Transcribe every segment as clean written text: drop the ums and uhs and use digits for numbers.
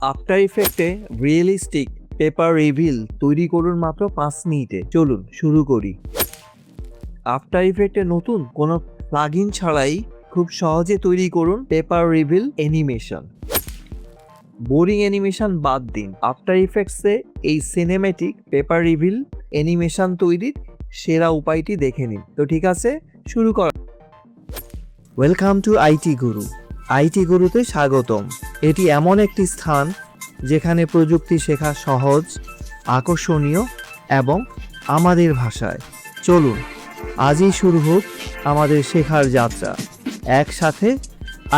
After ইফেক্টে realistic paper reveal তৈরি করুন মাত্র 5 মিনিটে। চলুন শুরু করি। আফটার ইফেক্টে নতুন কোনো প্লাগইন ছাড়াই খুব সহজে তৈরি করুন paper reveal animation. Boring animation বাদ দিন, আফটার ইফেক্টসে এই সিনেম্যাটিক পেপার রিভিল অ্যানিমেশন তৈরির সেরা উপায়টি দেখে নিন। তো ঠিক আছে, শুরু করা। Welcome to IT Guru. IT গুরুতে স্বাগতম। এটি এমন একটি স্থান যেখানে প্রযুক্তি শেখা সহজ, আকর্ষণীয় এবং আমাদের ভাষায়। চলুন আজই শুরু হোক আমাদের শেখার যাত্রা একসাথে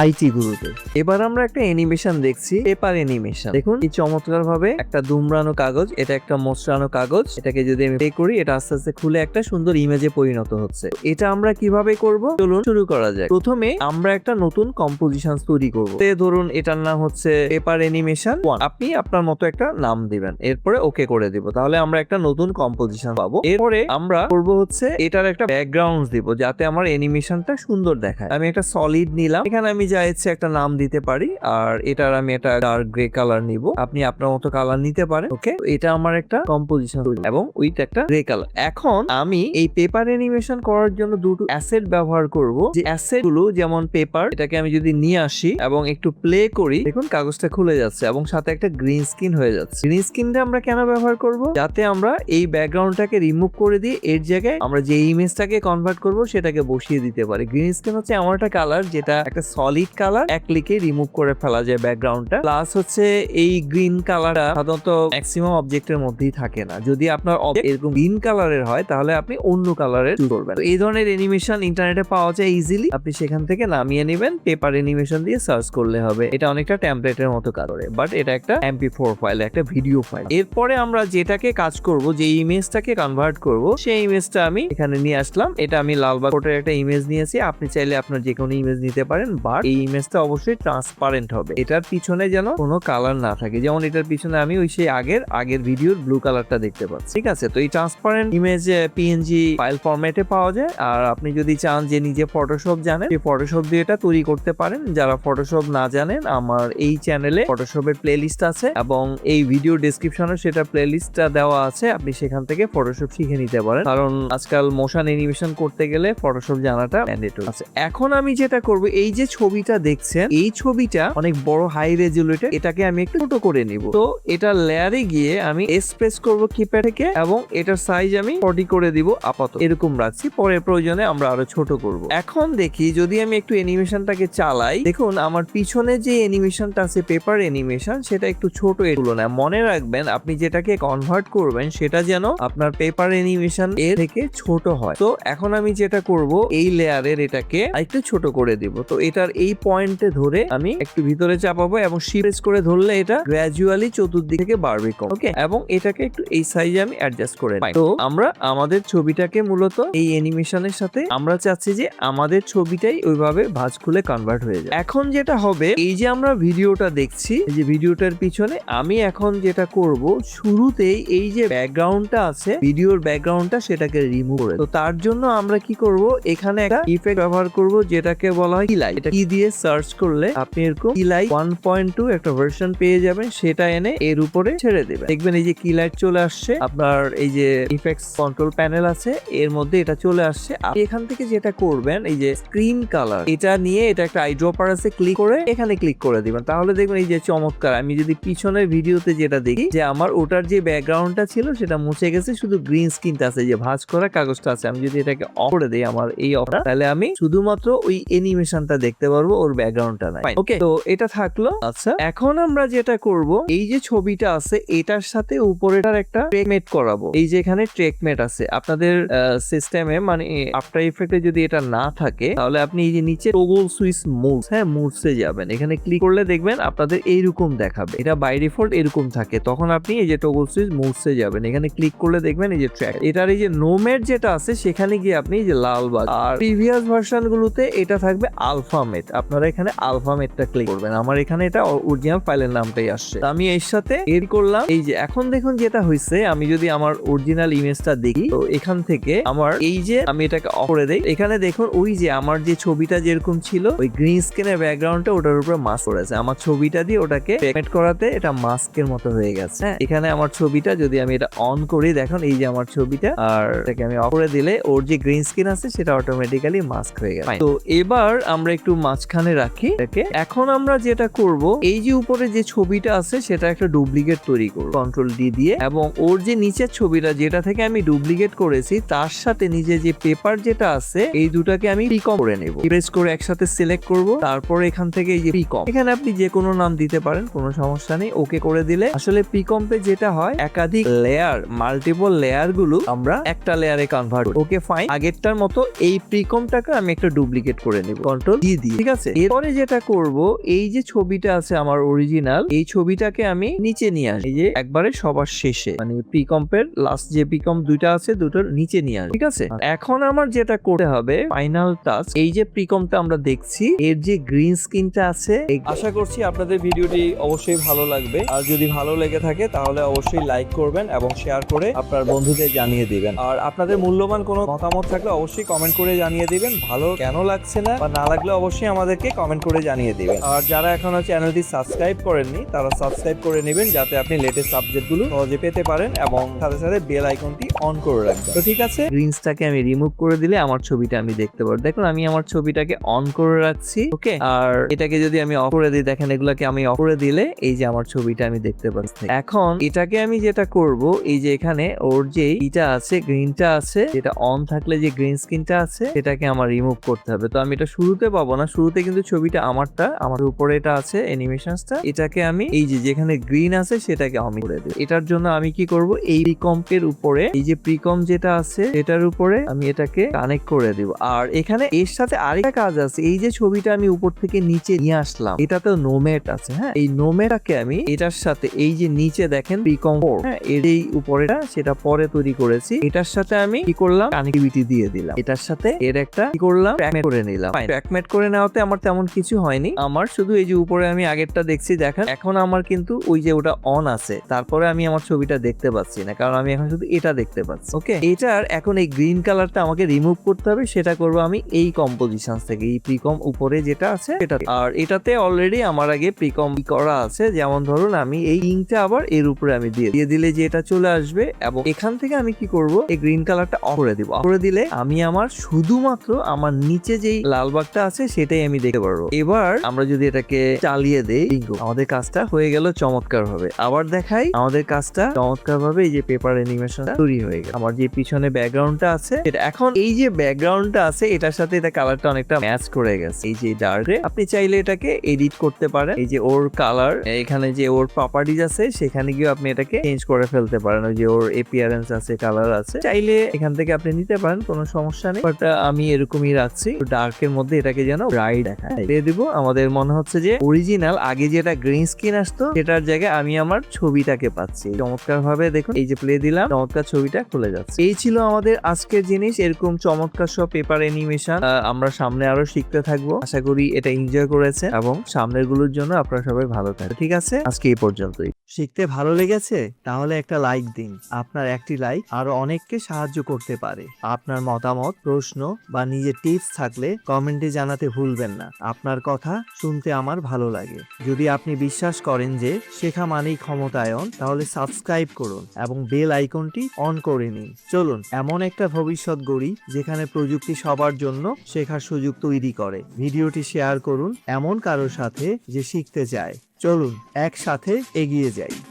আইটি গুরুতে। এবার আমরা একটা অ্যানিমেশন দেখছি, পেপার অ্যানিমেশন। দেখুন এই চমৎকার ভাবে একটা দুমড়ানো কাগজ, এটা একটা মোচড়ানো কাগজ। এটাকে যদি আমি প্লে করি, এটা আস্তে আস্তে খুলে একটা সুন্দর ইমেজে পরিণত হচ্ছে। এটা আমরা কিভাবে করব, চলুন শুরু করা যাক। প্রথমে আমরা একটা নতুন কম্পোজিশন তৈরি করব। ধরুন এটার নাম হচ্ছে পেপার অ্যানিমেশন 1। আপনি আপনার মতো একটা নাম দিবেন, এরপরে ওকে করে দিব। তাহলে আমরা একটা নতুন কম্পোজিশন পাবো। এরপরে আমরা করব হচ্ছে এটার একটা ব্যাকগ্রাউন্ড দিব, যাতে আমার অ্যানিমেশনটা সুন্দর দেখায়। আমি একটা সলিড নিলাম, এখানে আমি যা ইচ্ছে একটা নাম দিতে পারি, আর এটার আমি একটা ডার্ক গ্রে কালার নিব। আপনি আপনার মতো কালার নিতে পারেন। ওকে, এটা আমার একটা কম্পোজিশন এবং উইথ একটা গ্রে কালার। এখন আমি এই পেপার অ্যানিমেশন করার জন্য দুটো অ্যাসেট ব্যবহার করব। যে অ্যাসেট গুলো যেমন পেপার, এটাকে আমি যদি নিয়ে আসি এবং একটু প্লে করি, দেখুন কাগজটা খুলে যাচ্ছে এবং সাথে একটা গ্রিন স্ক্রিন হয়ে যাচ্ছে। গ্রিন স্ক্রিনটা আমরা কেন ব্যবহার করব? যাতে আমরা এই ব্যাকগ্রাউন্ডটাকে রিমুভ করে দিয়ে এর জায়গায় আমরা যে ইমেজটাকে কনভার্ট করব সেটাকে বসিয়ে দিতে পারি। গ্রিন স্ক্রিন হচ্ছে এমন একটা কালার যেটা একটা সলিড কালার, এক ক্লিকে রিমুভ করে ফেলা যায় ব্যাকগ্রাউন্ডটা। প্লাস হচ্ছে এই গ্রিন কালারটা সাধারণত ম্যাক্সিমাম অবজেক্টের মধ্যেই থাকে না। যদি আপনার অবজেক্ট এরকম গ্রিন কালারের হয়, তাহলে আপনি অন্য কালারের চুজ করবেন। তো এই ধরনের অ্যানিমেশন ইন্টারনেটে পাওয়া যায় ইজিলি। আপনি সেখান থেকে নামিয়ে নেবেন, পেপার অ্যানিমেশন দিয়ে সার্চ করলে হবে। এটা অনেকটা টেমপ্লেটের মতো কাজ করে, বাট এটা একটা MP4 ফাইল, একটা ভিডিও ফাইল। এরপরে আমরা যেটাকে কাজ করব, যে ইমেজটাকে কনভার্ট করব, সেই ইমেজটা আমি এখানে নিয়ে আসলাম। এটা আমি লালবাগ কোটের একটা ইমেজ নিয়েছি। আপনি চাইলে আপনার যে কোনো ইমেজ নিতে পারেন, বাট এই ইমেজটা অবশ্যই ট্রান্সপারেন্ট হবে। এটার পিছনে যেন কোনো কালার না থাকে। যেমন এটার পিছনে আমি ওই সেই আগের ভিডিওর ব্লু কালারটা দেখতে পাচ্ছি। ঠিক আছে, তো এই ট্রান্সপারেন্ট ইমেজ PNG ফাইল ফরম্যাটে পাওয়া যায়। আর আপনি যদি চান যে নিজে ফটোশপ জানেন, সেই ফটোশপ দিয়ে এটা তৈরি করতে পারেন। যারা ফটোশপ না জানেন, আমার এই চ্যানেলে ফটোশপের প্লেলিস্ট আছে এবং এই ভিডিও ডেসক্রিপশনে সেটা প্লেলিস্টটা দেওয়া আছে। আপনি সেখান থেকে ফটোশপ শিখে নিতে পারেন, কারণ আজকাল মোশন অ্যানিমেশন করতে গেলে ফটোশপ জানাটা ম্যান্ডেটরি আছে। এখন আমি যেটা করব, এই যে ছবিটা দেখছেন, এই ছবিটা অনেক বড় হাই রেজুলেটেড, এটাকে আমি একটু ছোট করে নিব। তো এটা লেয়ারে গিয়ে আমি প্রেস করব কিপ্যাড থেকে এবং এটার সাইজ আমি 40 করে দিব। আপাতত এরকম রাখছি, পরে প্রয়োজনে আমরা আরো ছোট করব। এখন দেখি যদি আমি একটু অ্যানিমেশনটাকে চালাই, দেখুন আমার পিছনে যে অ্যানিমেশনটা আছে পেপার অ্যানিমেশন, সেটা একটু ছোট এর তুলনায়। মনে রাখবেন, আপনি যেটাকে কনভার্ট করবেন সেটা যেন আপনার পেপার অ্যানিমেশন এর থেকে ছোট হয়। তো এখন আমি যেটা করব, এই লেয়ারের এটাকে একটু ছোট করে দিব। তো এটার এই পয়েন্টে ধরে আমি একটু ভিতরে চাপাবো এবং শিফট করে ধরলে এটা গ্র্যাজুয়ালি চতুর্দিক থেকে বাড়বে কম। ওকে, এবং এটাকে একটু এই সাইজে আমি অ্যাডজাস্ট করে নিই। তো আমরা আমাদের ছবিটাকে মূলত এই অ্যানিমেশনের সাথে আমরা চাচ্ছি যে আমাদের ছবিটাই ওইভাবে ভাঁজ খুলে কনভার্ট হয়ে যায়। এখন যেটা হবে, এই যে আমরা ভিডিওটা দেখছি, এই যে ভিডিওটার পিছনে আমি এখন যেটা করব, শুরুতেই এই যে ব্যাকগ্রাউন্ডটা আছে, ভিডিওর ব্যাকগ্রাউন্ডটা, সেটাকে রিমুভ করে। তো তার জন্য আমরা কি করব, এখানে একটা ইফেক্ট ব্যবহার করব যেটাকে বলা হয় কিলাইট। এটা কি দিয়ে সার্চ করলে আপনি এরকম কিলাইট 1.2 একটা ভার্সন পেয়ে যাবেন। সেটা এনে এর উপরে ছেড়ে দেবেন, দেখবেন এই যে কিলাইট চলে আসছে। আপনার এই যে ইফেক্টস কন্ট্রোল প্যানেল আছে, এর মধ্যে এটা চলে আসছে। আপনি এখান থেকে যেটা করবেন, এই যে স্ক্রিন কালার, এটা নিয়ে এটা একটা আইড্রপার আছে, ক্লিক করে এখানে ক্লিক করে দিবেন। তাহলে দেখবেন এই যে চমৎকার, আমি যদি পিছনের ভিডিওতে যেটা দেখি, যে আমার ওটার যে ব্যাকগ্রাউন্ডটা ছিল সেটা মুছে গেছে, শুধু গ্রিন স্ক্রিনটা আছে, যে ভাঁজ করা কাগজটা আছে। আমি যদি এটাকে অফ করে দিই, আমার এই অফটা, তাহলে আমি শুধুমাত্র ওই অ্যানিমেশনটা দেখতে পারবো, ওর ব্যাকগ্রাউন্ডটা নাই। ওকে, তো এটা থাকলো। আচ্ছা, এখন আমরা যেটা করব, এই যে ছবিটা আছে এটার সাথে উপরেটার একটা ট্রেকমেট করাবো। এই যে এখানে ট্রেকমেট আছে আপনাদের সিস্টেমে, মানে আফটার ইফেক্টে যদি এটা না থাকে, তাহলে আপনি এই যে নিচে টগল সুইচ মুভস, হ্যাঁ মুভসে যাবেন। এখানে ক্লিক করলে দেখবেন আপনাদের এইরকম দেখাবে। এটা বাই ডিফল্ট এরকম থাকে। তখন আপনি এই যে টগল সুইচ মুভসে যাবেন, এখানে ক্লিক করলে দেখবেন এই যে ট্র্যাক, এটার এই যে নোমেট যেটা আছে, সেখানে গিয়ে আপনি এই যে লাল বাগ, আর প্রিভিয়াস ভার্সন গুলোতে এটা থাকবে আলফা মেট। আলফামেট, আপনারা এখানে আলফামেটটা ক্লিক করবেন। আমার এখানে এটা অরিজিনাল ফাইলের নামটাই আসছে। আমি এর সাথে এড করলাম। এই যে এখন দেখুন যেটা হয়েছে, আমি যদি আমার অরিজিনাল ইমেজটা দেখি, তো এখান থেকে আমার এই যে আমি এটাকে অফ করে দেই, এখানে দেখুন ওই যে আমার যে ছবিটা যেরকম ছিল ওই গ্রিন স্ক্রিনের ব্যাকগ্রাউন্ডটা ওটার উপরে মাস্ক করেছে। আমার ছবিটা দিয়ে ওটাকে পেমেন্ট করাতে এটা মাস্কের মতো হয়ে গেছে। হ্যাঁ, এখানে আমার ছবিটা যদি আমি এটা অন করি, দেখুন এই যে আমার ছবিটা, আর এটাকে আমি অফ করে দিলে ওর যে গ্রিন স্ক্রিন আছে সেটা অটোমেটিক্যালি মাস্ক হয়ে গেছে। তো এবার আমরা একটু মাঝখানে রাখি এটাকে। এখন আমরা যেটা করব, এই যে উপরে যে ছবিটা আছে সেটা একটা ডুপ্লিকেট তৈরি করব কন্ট্রোল ডি দিয়ে, এবং ওর যে নিচের ছবিটা যেটা থেকে আমি ডুপ্লিকেট করেছি তার সাথে নিজে যে পেপার যেটা আছে এই দুটাকে আমি প্রিকম করে নেব। প্রেস করে একসাথে সিলেক্ট করব, তারপর এখান থেকে এই যে প্রিকম, এখানে আপনি যে কোনো নাম দিতে পারেন, কোনো সমস্যা নেই। ওকে করে দিলে আসলে প্রিকম্পে যেটা হয়, একাধিক লেয়ার, মাল্টিপল লেয়ার গুলো আমরা একটা লেয়ারে কনভার্ট করি। ওকে ফাইন, আগেরটার মতো এই প্রিকমটাকে আমি একটা ডুপ্লিকেট করে নেব কন্ট্রোল ডি দিয়ে, ঠিক আছে। এরপরে যেটা করব, এই যে ছবিটা আছে আমার অরিজিনাল, এই ছবিটাকে আমি নিচে নিয়ে আসি, এই যে একবারে সবার শেষে, মানে প্রিকম্পের লাস্ট যে প্রিকম্প দুইটা আছে দুটোর নিচে নিয়ে আসি, ঠিক আছে। এখন আমার যেটা করতে হবে ফাইনাল টাস্ক, এই যে প্রিকম্পটা আমরা দেখছি এর যে গ্রিন স্ক্রিনটা আছে, আশা করছি আপনাদের ভিডিওটি অবশ্যই ভালো লাগবে। আর যদি ভালো লেগে থাকে তাহলে অবশ্যই লাইক করবেন এবং শেয়ার করে আপনার বন্ধুদের জানিয়ে দিবেন। আর আপনাদের মূল্যবান কোনো মতামত থাকলে অবশ্যই কমেন্ট করে জানিয়ে দিবেন। ভালো কেন লাগছে না বা না লাগলে অবশ্যই আমাদেরকে কমেন্ট করে জানিয়ে দিবেন। আর যারা এখনো চ্যানেলটি সাবস্ক্রাইব করেননি তারা সাবস্ক্রাইব করে নেবেন, যাতে আপনি লেটেস্ট আপডেটগুলো সহজে পেতে পারেন, এবং সাথে সাথে বেল আইকনটি অন করে রাখবেন। তো ঠিক আছে, গ্রিনসটাকে আমি রিমুভ করে দিলে আমার ছবিটা আমি দেখতে পারবো। দেখুন আমি আমার ছবিটাকে অন করে রাখছি, ওকে। আর এটাকে যদি আমি অফ করে দিই, দেখেন এগুলাকে আমি অফ করে দিলে এই যে আমার ছবিটা আমি দেখতে পাচ্ছি। এখন এটাকে আমি যেটা করব, এই যে এখানে ওর যে ইটা আছে, গ্রিনটা আছে, যেটা অন থাকলে যে গ্রিন স্ক্রিনটা আছে সেটাকে আমার রিমুভ করতে হবে। তো আমি এটা শুরুতে পাবো না, শুরুতে কিন্তু ছবিটা আমারটা, আমার উপরে এটা আছে অ্যানিমেশনসটা, এটাকে আমি এই যে যেখানে গ্রিন আছে সেটাকে আমি করে দেব। এটার জন্য আমি কি করব, এই প্রিকম্পের উপরে এই যে প্রিকম যেটা আছে এটার উপরে আমি এটাকে কানেক্ট করে দিব। আর এখানে এর সাথে আরেকটা কাজ আছে, এই যে ছবিটা আমি উপর থেকে নিচে নিয়ে আসলাম, এটাতে নোমেট আছে। হ্যাঁ, এই নোমেটাকে আমি এটার সাথে এই যে নিচে দেখেন প্রিকম, হ্যাঁ, এর এই উপরেটা সেটা পরে তৈরি করেছি, এটার সাথে আমি কি করলাম, কানেক্টিভিটি দিয়ে দিলাম। এটার সাথে এর একটা কি করলাম, ট্র্যাকমেট করে নিলাম। ট্র্যাকমেট করে নেওয়াতে আমার তেমন কিছু হয়নি, আমার শুধু এই যে উপরে আমি আগেরটা দেখছি, দেখেন এখন আমার কিন্তু ওই যে ওটা অন আছে, তারপরে আমি আমার ছবিটা দেখতে পাচ্ছি না, কারণ আমি এখন শুধু এটা দেখতে পাচ্ছি। ওকে, এটার এখন এই গ্রিন কালারটা আমাকে রিমুভ করতে হবে, সেটা করবো আমি এই কম্পোজিশন থেকে, এই প্রিকম উপরে যেটা আছে সেটা। আর এটাতে অলরেডি আমার আগে প্রিকম করা আছে, যেমন ধরুন আমি এই ইংটা আবার এর উপরে আমি দিয়ে দিলে যে এটা চলে আসবে, এবং এখান থেকে আমি কি করব, এই গ্রিন কালারটা অফ করে দিব। অফ করে দিলে আমি আমার শুধুমাত্র আমার নিচে যেই লাল বাগটা আছে সেটাই আমি দেখতে পারবো। এবার আমরা যদি এটাকে চালিয়ে দেই, আমাদের কাজটা হয়ে গেল চমৎকার ভাবে। আবার দেখাই, আমাদের কাজটা চমৎকার ভাবে এই যে পেপার অ্যানিমেশনটা তৈরি হয়ে গেল। আমার যে পিছনে ব্যাকগ্রাউন্ডটা আছে এটা, এখন এই যে ব্যাকগ্রাউন্ডটা আছে এটার সাথে এটা কালারটা অনেকটা ম্যাচ করে গেছে, এই যে ডার্কে। আপনি চাইলে এটাকে এডিট করতে পারেন, এই যে ওর কালার, এখানে যে ওর প্রপার্টিজ আছে সেখানে গিয়ে আপনি এটাকে চেঞ্জ করে ফেলতে পারেন, ওই যে ওর এপিয়ারেন্স আছে, কালার আছে, চাইলে এখান থেকে আপনি নিতে পারেন, কোনো সমস্যা নেই। বাট আমি এরকমই রাখছি, ডার্কের মধ্যে এটাকে যেন ব্রাইট দেখায় দিয়ে দিব। আমাদের মনে হচ্ছে যে অরিজিনাল আগে যেটা গ্রিন স্ক্রিন আসতো সেটার জায়গায় আমি আমার ছবিটাকে পাচ্ছি চমৎকার ভাবে। দেখুন এই যে প্লে দিলাম, চমৎকার ছবিটা খুলে যাচ্ছে। এই ছিল আমাদের আজকের জিনিস, এরকম চমৎকার সব পেপার অ্যানিমেশন আমরা সামনে আরো শিখতে থাকবো। আশা করি এটা এনজয় করেছে এবং সামনের গুলোর জন্য আপনারা সবাই ভালো থাকবেন। ঠিক আছে, আজকে এই পর্যন্তই। শিখতে ভালো লেগেছে? তাহলে একটা লাইক দিন। আপনার একটি লাইক আরো অনেককে সাহায্য করতে পারে। আপনার মতামত, প্রশ্ন বা নিজের টিপস থাকলে কমেন্টে জানাতে ভুলবেন না। আপনার কথা শুনতে আমার ভালো লাগে। যদি আপনি বিশ্বাস করেন যে শেখা মানেই ক্ষমতায়ন, তাহলে সাবস্ক্রাইব করুন এবং বেল আইকনটি অন করে নিন। চলুন এমন একটা ভবিষ্যৎ গড়ি যেখানে প্রযুক্তি সবার জন্য শেখার সুযোগ তৈরি করে। ভিডিওটি শেয়ার করুন এমন কারোর সাথে যে শিখতে চায়। চলুন একসাথে এগিয়ে যাই।